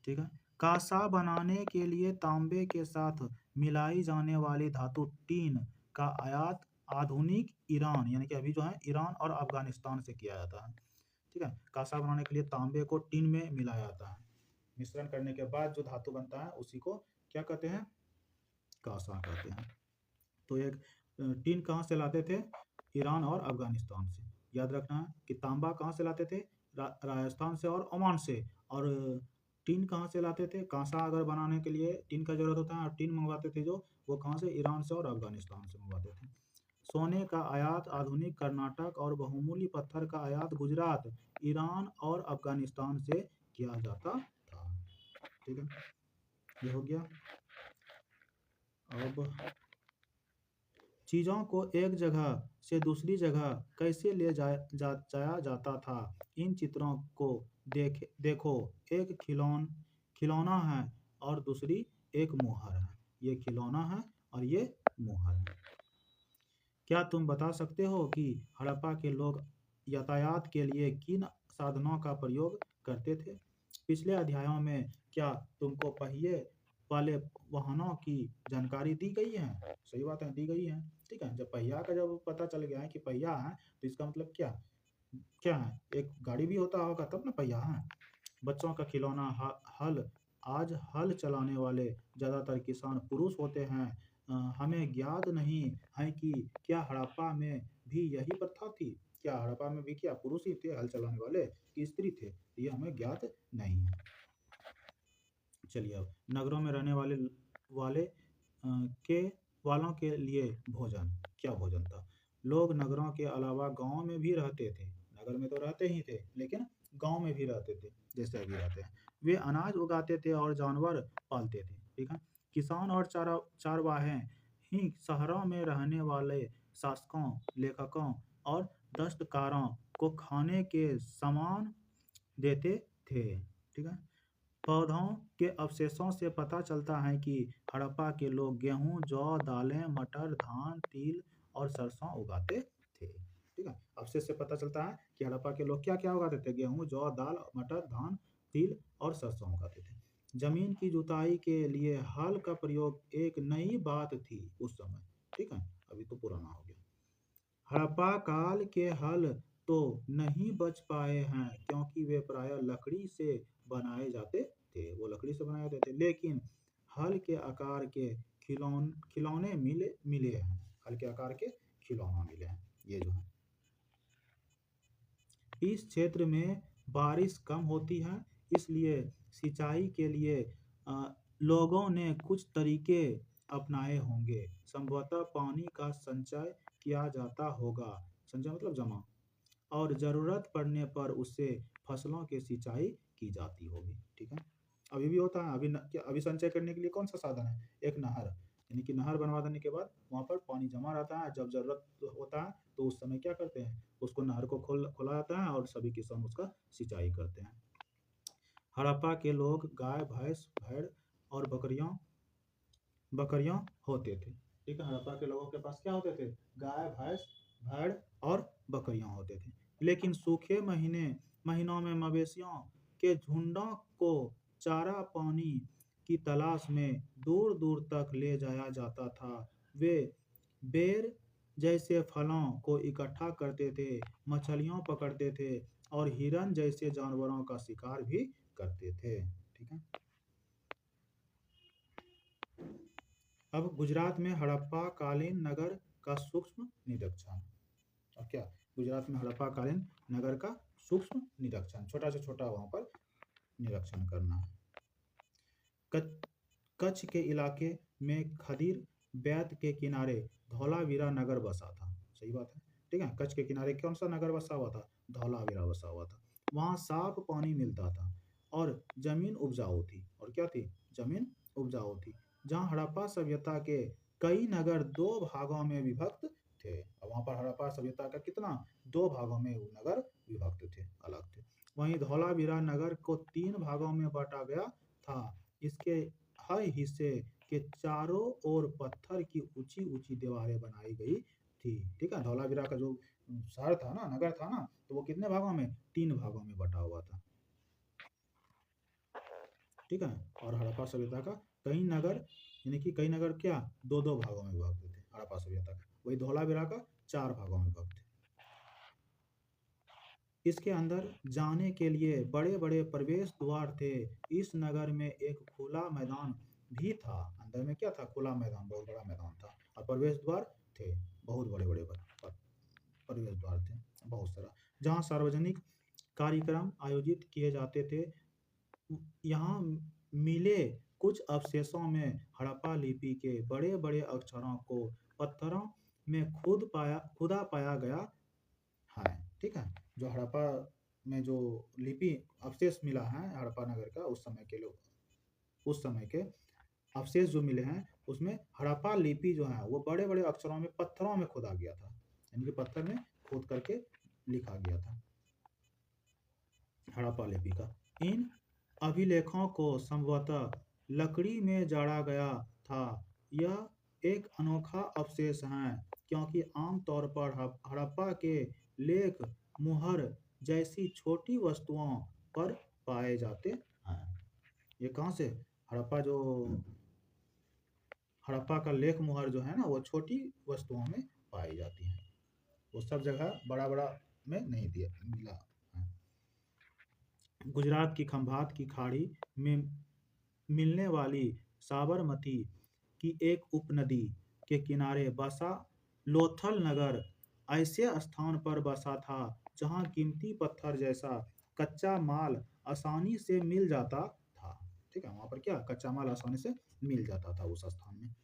ठीक है, कांसा बनाने के लिए तांबे के साथ मिलाई जाने वाली धातु टीन का आयात आधुनिक ईरान, यानी कि अभी जो है ईरान और अफगानिस्तान से किया जाता है। ठीक है, कांसा बनाने के लिए तांबे को टीन में मिलाया जाता है, मिश्रण करने के बाद जो धातु बनता है उसी को क्या कहते हैं? कांसा कहते हैं। तो एक टीन कहाँ से लाते थे? ईरान और अफगानिस्तान से। याद रखना है कि तांबा कहाँ से लाते थे? राजस्थान से और ओमान से। और टीन कहाँ से लाते थे? कांसा अगर बनाने के लिए टीन का जरूरत होता है, और टीन मंगवाते थे जो, वो कहाँ से? ईरान से और अफगानिस्तान से मंगवाते थे। सोने का आयात आधुनिक कर्नाटक और बहुमूल्य पत्थर का आयात गुजरात, ईरान और अफगानिस्तान से किया जाता था। ठीक है, ये हो गया। अब चीज़ों को एक जगह से दूसरी जगह कैसे ले जाया जाता था, इन चित्रों को देखो। एक खिलौना है और दूसरी एक मुहर है। ये खिलौना है और ये मुहर है। क्या तुम बता सकते हो कि हड़प्पा के लोग यातायात के लिए किन साधनों का प्रयोग करते थे? पिछले अध्यायों में क्या तुमको पहिए वाले वाहनों की जानकारी दी गई है? सही बात है, दी गई है। ठीक है, जब पहिया का जब पता चल गया है कि पहिया है, तो इसका मतलब क्या क्या है? एक गाड़ी भी होता होगा तब ना पहिया है। बच्चों का खिलौना हल। आज हल चलाने वाले ज़्यादातर किसान पुरुष होते हैं। हमें ज्ञात नहीं है कि क्या हड़प्पा में भी यही प्रथा थी? क्या हड़प्पा में भी क्या पुरुष ही थे हल चलाने वाले कि स्त्री थे? ये हमें ज्ञात नहीं है। चलिए, अब नगरों में रहने वाले वाले के वालों के लिए भोजन, क्या भोजन था? लोग नगरों के अलावा गांव में भी रहते थे। नगर में तो रहते ही थे, लेकिन गांव में भी रहते थे, जैसे अभी रहते हैं। वे अनाज उगाते थे और जानवर पालते थे। ठीक है, किसान और चारवाहे ही शहरों में रहने वाले शासकों, लेखकों और दस्तकारों को खाने के सामान देते थे। ठीक है, पौधों के अवशेषों से पता चलता है कि हड़प्पा के लोग गेहूं, जौ, दालें, मटर, धान, तिल और सरसों उगाते थे। ठीक है, अवशेष से पता चलता है कि हड़प्पा के लोग क्या क्या उगाते थे? गेहूं, जौ, दाल, मटर, धान, तिल और सरसों उगाते थे। जमीन की जुताई के लिए हल का प्रयोग एक नई बात थी उस समय। ठीक है, अभी तो पुराना हो गया। हड़प्पा काल के हल तो नहीं बच पाए हैं, क्योंकि वे प्रायः लकड़ी से बनाए जाते थे, वो लकड़ी से बनाए जाते थे। लेकिन हल के आकार के खिलौने मिले मिले हैं। हल के आकार के खिलौना मिले हैं, ये जो है। इस क्षेत्र में बारिश कम होती है, इसलिए सिंचाई के लिए लोगों ने कुछ तरीके अपनाए होंगे। संभवतः पानी का संचय किया जाता होगा, संचय मतलब जमा, और जरूरत पड़ने पर उससे फसलों की सिंचाई की जाती होगी। ठीक है, अभी भी होता है। अभी संचय करने के लिए कौन सा साधन है? एक नहर, यानी कि नहर बनवा देने के बाद वहां पर पानी जमा रहता है। जब जरूरत होता है तो उस समय क्या करते हैं, उसको नहर को खोला जाता है और सभी किसान उसका सिंचाई करते हैं। हड़प्पा के लोग गाय, भैंस, भेड़ और बकरियां होते थे। ठीक है, हड़प्पा के लोगों के पास क्या होते थे? गाय, भैंस, भेड़ और बकरियां होते थे। लेकिन सूखे महीनों में मवेशियों के झुंडों को चारा पानी की तलाश में दूर दूर तक ले जाया जाता था। वे बेर जैसे फलों को इकट्ठा करते थे, मछलियों पकड़ते थे और हिरन जैसे जानवरों का शिकार भी करते थे। ठीक है। अब गुजरात में हड़प्पा कालीन नगर का सूक्ष्म निरीक्षण। अब क्या, गुजरात में हड़प्पा कालीन नगर का सूक्ष्म निरीक्षण, छोटा से छोटा वहां पर निरीक्षण करना है। कच्छ के इलाके में खदीर बैत के किनारे धौलावीरा नगर बसा था। सही बात है। ठीक है, कच्छ के किनारे कौन सा नगर बसा हुआ था? धौलावीरा बसा हुआ था। वहां साफ पानी मिलता था और जमीन उपजाऊ थी। और क्या थी? जमीन उपजाऊ थी। जहां हड़प्पा सभ्यता के कई नगर दो भागों में विभक्त थे। अब वहां पर हड़प्पा सभ्यता का कितना? दो भागों में वो नगर विभक्त थे, अलग थे। वहीं धौलावीरा नगर को 3 भागों में बांटा गया था। इसके हर हिस्से के चारों ओर पत्थर की ऊंची ऊंची दीवारें बनाई गई थी। ठीक है, धौलावीरा का जो शहर था ना, नगर था ना, तो वो कितने भागों में? 3 भागों में बटा हुआ था। ठीक है, और हड़प्पा सभ्यता का कई नगर, यानी कि कई नगर क्या, दो दो भागों में विभक्त थे हड़प्पा सभ्यता का। वही धौलावीरा का 4 भागों में विभक्त थे। इसके अंदर जाने के लिए बड़े बड़े प्रवेश द्वार थे। इस नगर में एक खुला मैदान भी था। अंदर में क्या था? खुला मैदान, बहुत बड़ा मैदान था। और प्रवेश द्वार थे, बहुत बड़े बड़े प्रवेश द्वार थे, बहुत सारा, जहाँ सार्वजनिक कार्यक्रम आयोजित किए जाते थे। यहाँ मिले कुछ अवशेषों में हड़प्पा लिपि के बड़े बड़े अक्षरों को पत्थरों में खुदा पाया गया है। ठीक है, जो हड़प्पा में जो लिपि अवशेष मिला है हड़प्पा नगर का, उस समय के लोग, उस समय के अवशेष जो मिले हैं उसमें हड़प्पा लिपि जो है वो बड़े बड़े अक्षरों में पत्थरों में खोदा गया था, यानी कि पत्थर में खोद करके लिखा गया था हड़प्पा लिपि का। इन अभिलेखों को संभवतः लकड़ी में जड़ा गया था। यह एक अनोखा अवशेष है क्योंकि आमतौर पर हड़प्पा के लेख मुहर जैसी छोटी वस्तुओं पर पाए जाते हैं। ये कहाँ से? हड़प्पा का लेख मुहर जो है ना, वो छोटी वस्तुओं में पाई जाती है। वो सब जगह बड़ा बड़ा में नहीं दिया मिला है। गुजरात की खंभात की खाड़ी में मिलने वाली साबरमती की एक उपनदी के किनारे बसा लोथल नगर ऐसे स्थान पर बसा था जहां कीमती पत्थर जैसा कच्चा माल आसानी से मिल जाता था। ठीक है, वहां पर क्या, कच्चा माल आसानी से मिल जाता था उस स्थान में।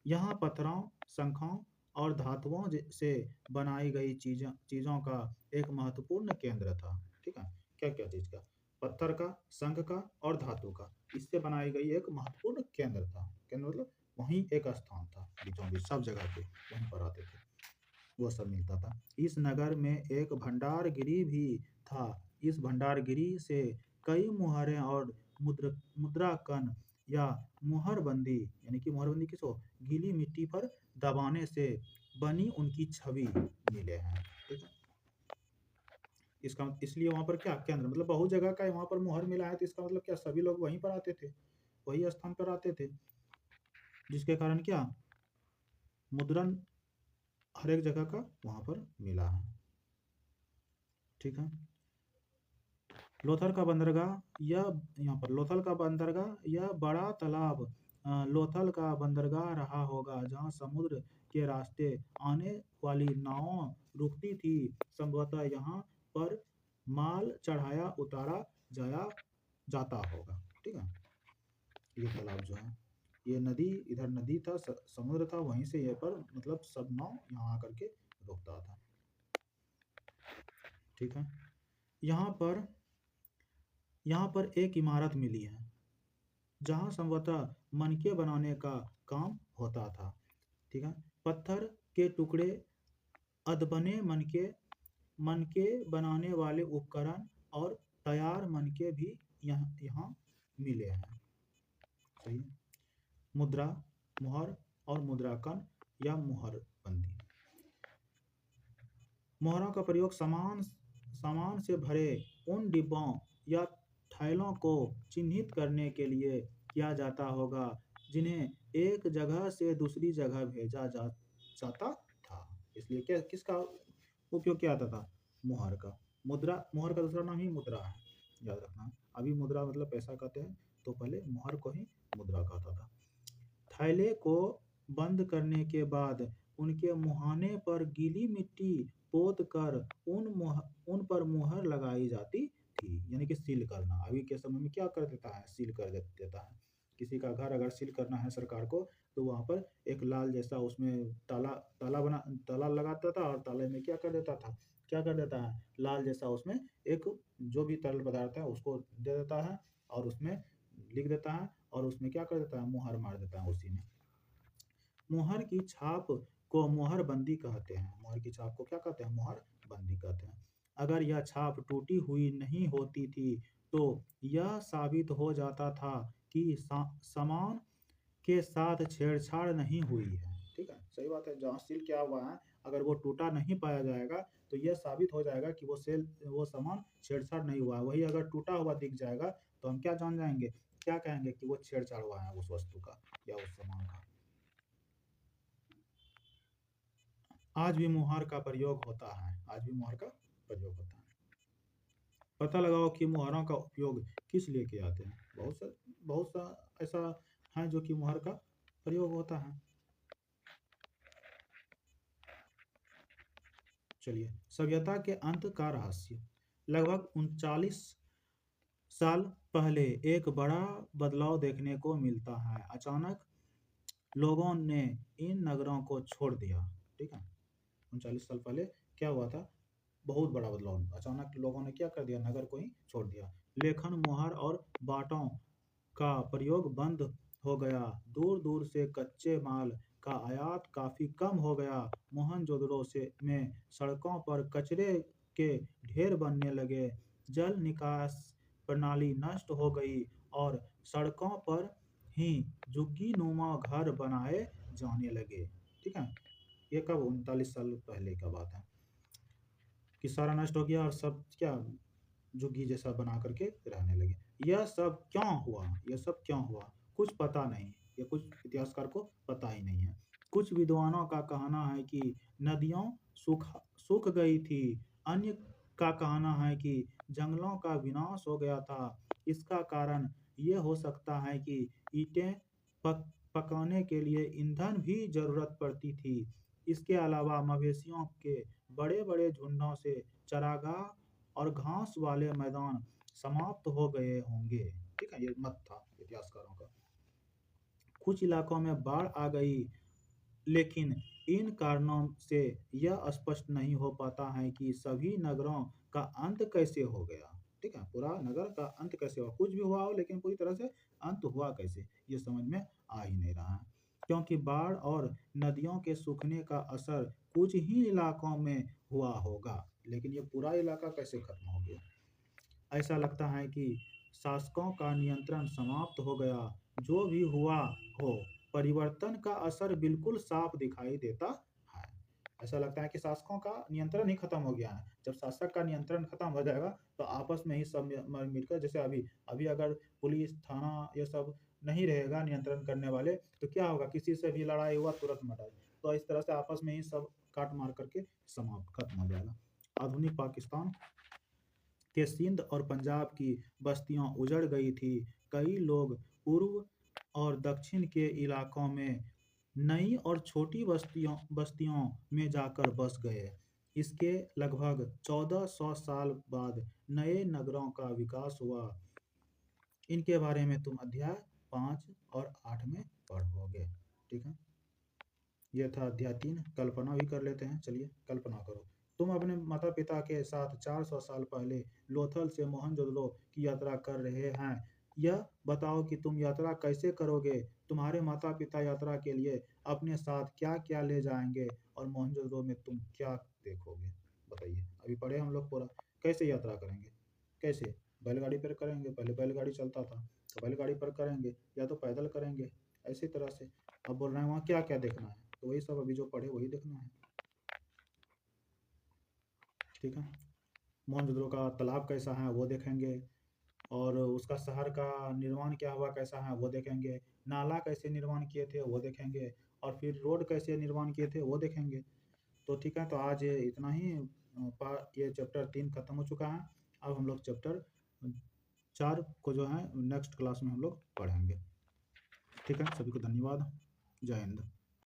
यहाँ पत्थरों, शंखों और धातुओं से बनाई गई चीजों का एक महत्वपूर्ण केंद्र था। ठीक है, क्या क्या चीज का? पत्थर का, शंख का और धातु का, इससे बनाई गई एक महत्वपूर्ण केंद्र था। केंद्र मतलब वहीं एक स्थान था, बीचों बीच सब जगह पे वहीं पर आते थे, वो सब मिलता था। इस नगर में एक भंडारगिरी भी था। इस भंडारगिरी से कई मुहरें और मुद्राकन या मुहरबंदी, यानी कि मुहरबंदी किसको? गीली मिट्टी पर दबाने से बनी उनकी छवि मिले हैं। ठीक है, इसका इसलिए वहां पर क्या, केंद्र मतलब बहुत जगह का वहां पर मुहर मिला है, तो इसका मतलब क्या, सभी लोग वहीं पर आते थे, वही स्थान पर आते थे, जिसके कारण क्या, मुद्रण हर एक जगह का वहां पर मिला है। ठीक है, लोथल का बंदरगाह, यहाँ पर लोथल का बंदरगाह, यह बड़ा तालाब लोथल का बंदरगाह रहा होगा जहाँ समुद्र के रास्ते आने वाली नावों रुकती थी। संभवतः यहाँ पर माल चढ़ाया उतारा जाता होगा। ठीक है, ये तालाब जो है, ये नदी, इधर नदी था, समुद्र था, वहीं से ये पर मतलब सब नाव यहाँ आकर के रुकता था। ठीक है, यहाँ पर एक इमारत मिली है जहाँ संभवतः मनके बनाने का काम होता था। ठीक है, पत्थर के टुकड़े, अदबने मनके बनाने वाले उपकरण और तैयार मनके भी यहाँ मिले हैं। सही है? मुद्रा, मुहर और मुद्राकन या मुहरबंदी। मोहरों का प्रयोग सामान से भरे उन डिब्बों या थैलों को चिन्हित करने के लिए किया जाता होगा जिन्हें एक जगह से दूसरी जगह भेजा जाता था। इसलिए क्या किसका उपयोग किया जाता था? मुहर का। मुद्रा, मुहर का दूसरा नाम ही मुद्रा है, याद रखना। अभी मुद्रा मतलब पैसा कहते हैं, तो पहले मुहर को ही मुद्रा कहता था। थैले को बंद करने के बाद उनके मुहाने पर गीली मिट्टी पोत कर उन पर मुहर लगाई जाती थी, यानी कि सील करना। अभी के समय में क्या कर देता है? सील कर देता है। किसी का घर अगर सील करना है सरकार को, तो वहाँ पर एक लाल जैसा उसमें ताला लगाता था, और ताले में क्या कर देता था? क्या कर देता है? लाल जैसा उसमें एक जो भी तरल पदार्थ है उसको दे देता है, और उसमें लिख देता है, और उसमें क्या कर देता है? मुहर मार देता है उसी में। मुहर की छाप को मुहर बंदी कहते हैं। मुहर की छाप को क्या कहते हैं? मुहर बंदी कहते हैं। अगर यह छाप टूटी हुई नहीं होती थी, तो यह साबित हो जाता था कि सामान के साथ छेड़छाड़ नहीं हुई है। ठीक है, सही बात है। जहाँ सील किया हुआ है, अगर वो टूटा नहीं पाया जाएगा, तो यह साबित हो जाएगा कि वो सामान छेड़छाड़ नहीं हुआ है। वही अगर टूटा हुआ दिख जाएगा, तो हम क्या जान जाएंगे? क्या कहेंगे? कि वो छेड़छाड़ हुआ है उस वस्तु का या उस सामान का। आज भी मुहार का प्रयोग होता है। आज भी मुहार का प्रयोग होता है। पता लगाओ कि मुहारों का उपयोग किस लिए किए जाते हैं। बहुत सा ऐसा है जो कि मुहार का प्रयोग होता है। चलिए, सभ्यता के अंत का रहस्य। लगभग 39 साल पहले एक बड़ा बदलाव देखने को मिलता है। अचानक लोगों ने इन नगरों को छोड़ दिया। ठीक है, 39 साल पहले क्या हुआ था? बहुत बड़ा बदलाव। अचानक लोगों ने क्या कर दिया? नगर को ही छोड़ दिया। लेखन, मुहर और बाटों का प्रयोग बंद हो गया। दूर दूर से कच्चे माल का आयात काफी कम हो गया। मोहनजोदड़ो से में सड़कों पर कचरे के ढेर बनने लगे। जल निकास प्रणाली नष्ट हो गई, और सड़कों पर ही झुग्गी नुमा घर बनाए जाने लगे। ठीक है, ये कब? 39 साल पहले का बात है कि सारा नष्ट हो गया और सब क्या झुग्गी जैसा बना करके रहने लगे। यह सब क्यों हुआ? यह सब क्यों हुआ? कुछ पता नहीं। ये कुछ इतिहासकार को पता ही नहीं है। कुछ विद्वानों का कहना है कि नदियों सूख सूख गई थी। अन्य का कहना है कि जंगलों का विनाश हो गया था। इसका कारण ये हो सकता है कि ईंटें पकाने के लिए ईंधन भी जरूरत पड़ती थी। इसके अलावा मवेशियों के बड़े बड़े झुंडों से चारागाह और घास वाले मैदान समाप्त हो गए होंगे। ठीक है, ये मत था इतिहासकारों का। कुछ इलाकों में बाढ़ आ गई, लेकिन इन कारणों से यह स्पष्ट नहीं हो पाता है कि सभी नगरों का अंत कैसे हो गया। ठीक है, पूरा नगर का अंत कैसे हुआ? कुछ भी हुआ हो, लेकिन पूरी तरह से अंत हुआ कैसे, ये समझ में आ ही नहीं रहा है। क्योंकि बाढ़ और नदियों के सूखने का असर कुछ ही इलाकों में हुआ होगा, लेकिन ये पूरा इलाका कैसे खत्म हो गया? ऐसा लगता है कि शासकों का नियंत्रण समाप्त हो गया। जो भी हुआ हो, परिवर्तन का असर बिल्कुल साफ दिखाई देता है। ऐसा लगता है कि शासकों का नियंत्रण ही खत्म हो गया है। जब शासक का नियंत्रण खत्म हो जाएगा, तो आपस में ही सब मिलकर, जैसे अभी अभी अगर पुलिस थाना ये सब नहीं रहेगा नियंत्रण करने वाले, तो क्या होगा? किसी से भी लड़ाई हुआ, तुरंत मर्डर। तो इस तरह से आपस में ही सब काट मार करके समाप्त खत्म हो जाएगा। आधुनिक पाकिस्तान के सिंध और पंजाब की बस्तियां उजड़ गई थी। कई लोग पूर्व और दक्षिण के इलाकों में नई और छोटी बस्तियों में जाकर बस गए। इसके लगभग 1400 साल बाद नए नगरों का विकास हुआ। इनके बारे में तुम अध्याय 5 और 8 में पढ़ोगे। ठीक है, यह था अध्याय 3। कल्पना भी कर लेते हैं। चलिए, कल्पना करो, तुम अपने माता पिता के साथ 400 साल पहले लोथल से मोहनजोदड़ो की यात्रा कर रहे हैं। यह बताओ कि तुम यात्रा कैसे करोगे। तुम्हारे माता पिता यात्रा के लिए अपने साथ क्या क्या ले जाएंगे, और मोहनजोदड़ो में तुम क्या देखोगे? बताइए। अभी पढ़े हम लोग पूरा। कैसे यात्रा करेंगे? कैसे? बैलगाड़ी पर करेंगे, पहले बैलगाड़ी चलता था, तो बैलगाड़ी पर करेंगे, या तो पैदल करेंगे। ऐसी तरह से अब बोल रहे हैं वहाँ क्या क्या देखना है, तो वही सब अभी जो पढ़े वही देखना है। ठीक है, मोहनजोदड़ो का तालाब कैसा है वो देखेंगे, और उसका शहर का निर्माण क्या हुआ कैसा है वो देखेंगे। नाला कैसे निर्माण किए थे वो देखेंगे, और फिर रोड कैसे निर्माण किए थे वो देखेंगे। तो ठीक है, तो आज इतना ही। ये चैप्टर 3 खत्म हो चुका है। अब हम लोग चैप्टर 4 को जो है नेक्स्ट क्लास में हम लोग पढ़ेंगे। ठीक है, सभी को धन्यवाद। जय हिंद।